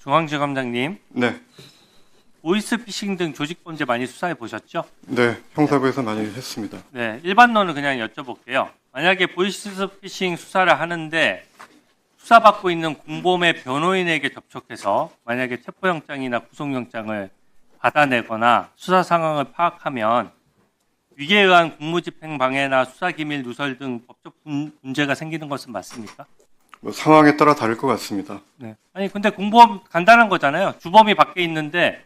중앙지검장님, 네, 보이스피싱 등 조직범죄 많이 수사해 보셨죠? 네, 형사부에서 많이 했습니다. 네, 일반론을 그냥 여쭤볼게요. 만약에 보이스피싱 수사를 하는데 수사받고 있는 공범의 변호인에게 접촉해서 만약에 체포영장이나 구속영장을 받아내거나 수사 상황을 파악하면 위계에 의한 공무집행 방해나 수사기밀 누설 등 법적 문제가 생기는 것은 맞습니까? 뭐 상황에 따라 다를 것 같습니다. 네. 아니 근데 공범 간단한 거잖아요. 주범이 밖에 있는데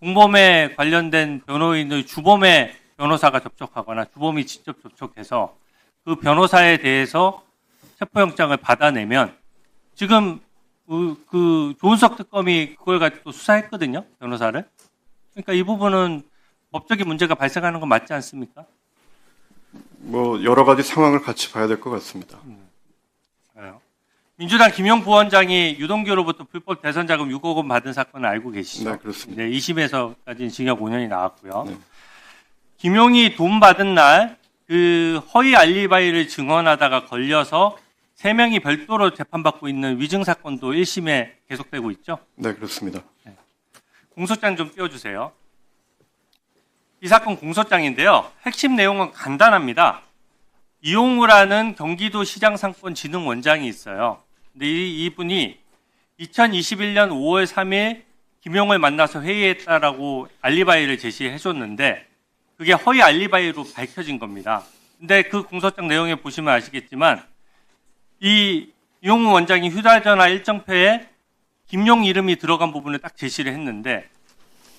공범에 관련된 변호인의 주범의 변호사가 접촉하거나 주범이 직접 접촉해서 그 변호사에 대해서 체포영장을 받아내면 지금 그 조은석 특검이 그걸 가지고 수사했거든요. 변호사를. 그러니까 이 부분은 법적인 문제가 발생하는 건 맞지 않습니까? 뭐 여러 가지 상황을 같이 봐야 될 것 같습니다. 민주당 김용 부원장이 유동규로부터 불법 대선 자금 6억 원 받은 사건을 알고 계시죠? 네, 그렇습니다. 네, 2심에서까지 징역 5년이 나왔고요. 네. 김용이 돈 받은 날 그 허위 알리바이를 증언하다가 걸려서 3명이 별도로 재판받고 있는 위증 사건도 1심에 계속되고 있죠? 네, 그렇습니다. 공소장 좀 띄워주세요. 이 사건 공소장인데요. 핵심 내용은 간단합니다. 이용우라는 경기도시장 상권진흥 원장이 있어요. 근데 이분이 2021년 5월 3일 김용을 만나서 회의했다라고 알리바이를 제시해 줬는데 그게 허위 알리바이로 밝혀진 겁니다. 근데 그 공소장 내용에 보시면 아시겠지만 이 이용우 원장이 휴대전화 일정표에 김용 이름이 들어간 부분을 딱 제시를 했는데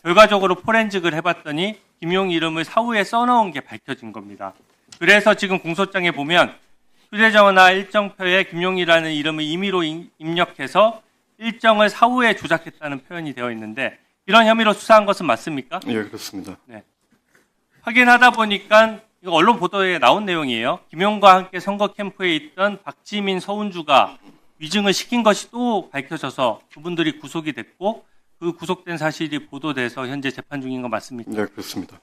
결과적으로 포렌식을 해봤더니 김용 이름을 사후에 써놓은 게 밝혀진 겁니다. 그래서 지금 공소장에 보면 휴대전화 일정표에 김용이라는 이름을 임의로 입력해서 일정을 사후에 조작했다는 표현이 되어 있는데 이런 혐의로 수사한 것은 맞습니까? 예, 그렇습니다. 네. 확인하다 보니까 이거 언론 보도에 나온 내용이에요. 김용과 함께 선거 캠프에 있던 박지민 서운주가 위증을 시킨 것이 또 밝혀져서 그분들이 구속이 됐고 그 구속된 사실이 보도돼서 현재 재판 중인 거 맞습니까? 네, 그렇습니다.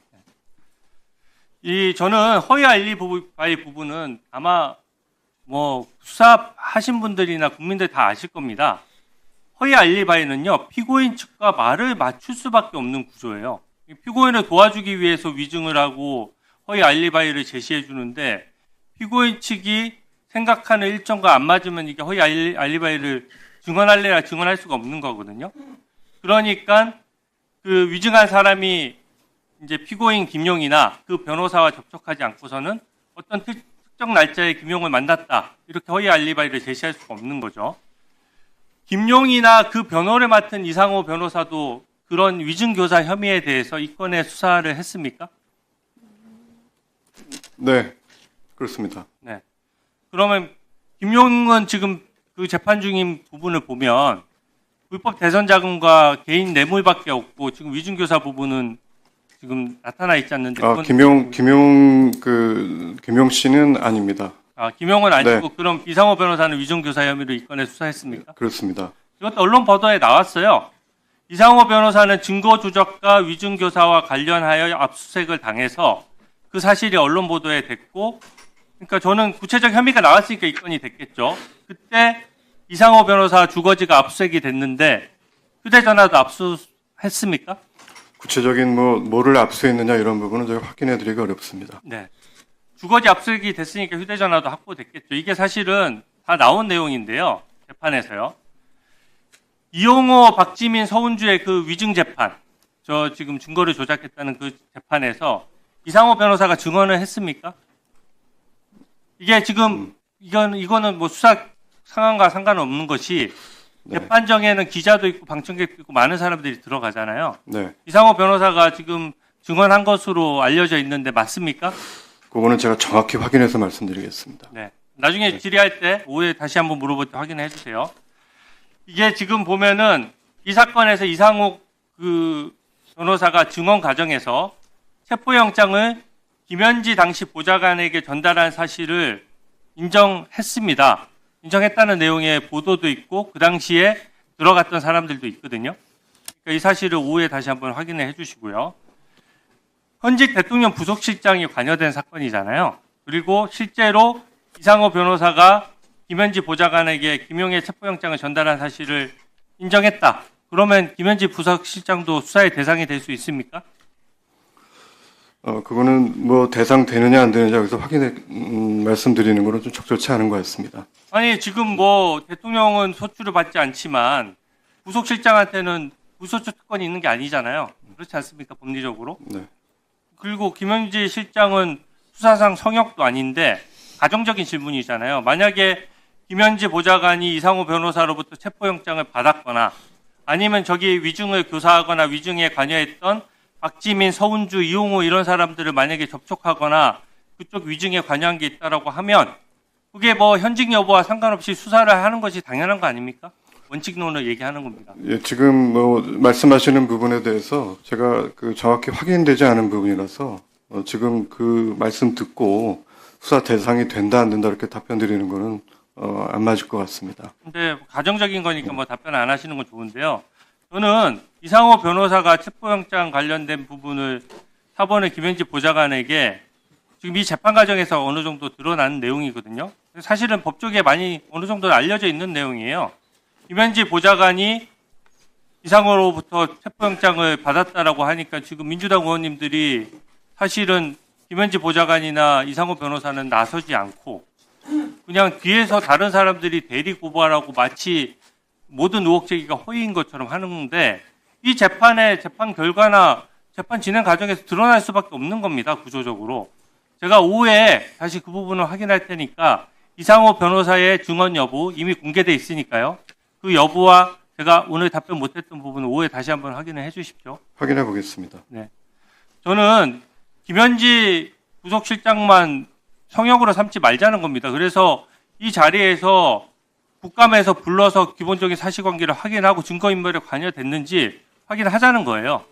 저는 허위 알리바이 부분은 아마 뭐 수사하신 분들이나 국민들 다 아실 겁니다. 허위 알리바이는요 피고인 측과 말을 맞출 수밖에 없는 구조예요. 피고인을 도와주기 위해서 위증을 하고 허위 알리바이를 제시해 주는데 피고인 측이 생각하는 일정과 안 맞으면 이게 허위 알리바이를 증언할래야 증언할 수가 없는 거거든요. 그러니까 그 위증한 사람이 이제 피고인 김용이나 그 변호사와 접촉하지 않고서는 어떤 특정 날짜에 김용을 만났다 이렇게 허위 알리바이를 제시할 수가 없는 거죠. 김용이나 그 변호를 맡은 이상호 변호사도 그런 위증교사 혐의에 대해서 이 건에 수사를 했습니까? 네, 그렇습니다. 네. 그러면 김용은 지금 그 재판 중인 부분을 보면 불법 대선 자금과 개인 뇌물밖에 없고 지금 위증교사 부분은 지금 나타나 있지 않는데 김용 씨는 아닙니다. 김용은 아니고 네. 그럼 이상호 변호사는 위증교사 혐의로 이 건에 수사했습니까? 그렇습니다. 이것도 언론 보도에 나왔어요. 이상호 변호사는 증거 조작과 위증교사와 관련하여 압수수색을 당해서 그 사실이 언론 보도에 됐고, 그러니까 저는 구체적 혐의가 나왔으니까 이 건이 됐겠죠. 그때 이상호 변호사 주거지가 압수수색이 됐는데 휴대전화도 압수했습니까? 구체적인 뭐를 압수했느냐 이런 부분은 저희가 확인해드리기 어렵습니다. 네. 주거지 압수수색이 됐으니까 휴대전화도 확보됐겠죠. 이게 사실은 다 나온 내용인데요. 재판에서요. 이용호, 박지민, 서운주의 그 위증 재판, 저 지금 증거를 조작했다는 그 재판에서 이상호 변호사가 증언을 했습니까? 이게 지금 이거는 뭐 수사 상황과 상관없는 것이 네. 재판정에는 기자도 있고 방청객도 있고 많은 사람들이 들어가잖아요. 네, 이상호 변호사가 지금 증언한 것으로 알려져 있는데 맞습니까? 그거는 제가 정확히 확인해서 말씀드리겠습니다. 네. 나중에 질의할 때 오후에 다시 한번 물어볼 때 확인해 주세요. 이게 지금 보면은 이 사건에서 이상욱 그 변호사가 증언 과정에서 체포영장을 김현지 당시 보좌관에게 전달한 사실을 인정했습니다. 인정했다는 내용의 보도도 있고 그 당시에 들어갔던 사람들도 있거든요. 그러니까 이 사실을 오후에 다시 한번 확인해 주시고요. 현직 대통령 부속실장이 관여된 사건이잖아요. 그리고 실제로 이상호 변호사가 김현지 보좌관에게 김용의 체포영장을 전달한 사실을 인정했다. 그러면 김현지 부서실장도 수사의 대상이 될 수 있습니까? 그거는 뭐 대상 되느냐 안 되느냐 여기서 확인해 말씀드리는 거는 좀 적절치 않은 것 같습니다. 아니 지금 뭐 대통령은 소추를 받지 않지만 부속실장한테는 불소추 특권이 있는 게 아니잖아요. 그렇지 않습니까? 법리적으로. 네. 그리고 김현지 실장은 수사상 성역도 아닌데 가정적인 질문이잖아요. 만약에 김현지 보좌관이 이상호 변호사로부터 체포영장을 받았거나 아니면 저기 위증을 교사하거나 위증에 관여했던 박지민, 서운주, 이용호 이런 사람들을 만약에 접촉하거나 그쪽 위증에 관여한 게 있다라고 하면 그게 뭐 현직 여부와 상관없이 수사를 하는 것이 당연한 거 아닙니까? 원칙론을 얘기하는 겁니다. 예, 지금 뭐 말씀하시는 부분에 대해서 제가 정확히 확인되지 않은 부분이라서 지금 그 말씀 듣고 수사 대상이 된다 안 된다 이렇게 답변 드리는 거는 안 맞을 것 같습니다. 근데 가정적인 거니까 뭐 답변 안 하시는 건 좋은데요. 저는 이상호 변호사가 체포영장 관련된 부분을 사본의 김현지 보좌관에게 지금 이 재판 과정에서 어느 정도 드러난 내용이거든요. 사실은 법조계에 많이 어느 정도 알려져 있는 내용이에요. 김현지 보좌관이 이상호로부터 체포영장을 받았다라고 하니까 지금 민주당 의원님들이 사실은 김현지 보좌관이나 이상호 변호사는 나서지 않고 그냥 뒤에서 다른 사람들이 대리 고발하고 마치 모든 의혹 제기가 허위인 것처럼 하는데 이 재판의 재판 결과나 재판 진행 과정에서 드러날 수밖에 없는 겁니다. 구조적으로. 제가 오후에 다시 그 부분을 확인할 테니까 이상호 변호사의 증언 여부 이미 공개돼 있으니까요. 그 여부와 제가 오늘 답변 못했던 부분은 오후에 다시 한번 확인을 해 주십시오. 확인해 보겠습니다. 네. 저는 김현지 부속실장만 성역으로 삼지 말자는 겁니다. 그래서 이 자리에서 국감에서 불러서 기본적인 사실관계를 확인하고 증거인멸에 관여됐는지 확인하자는 거예요.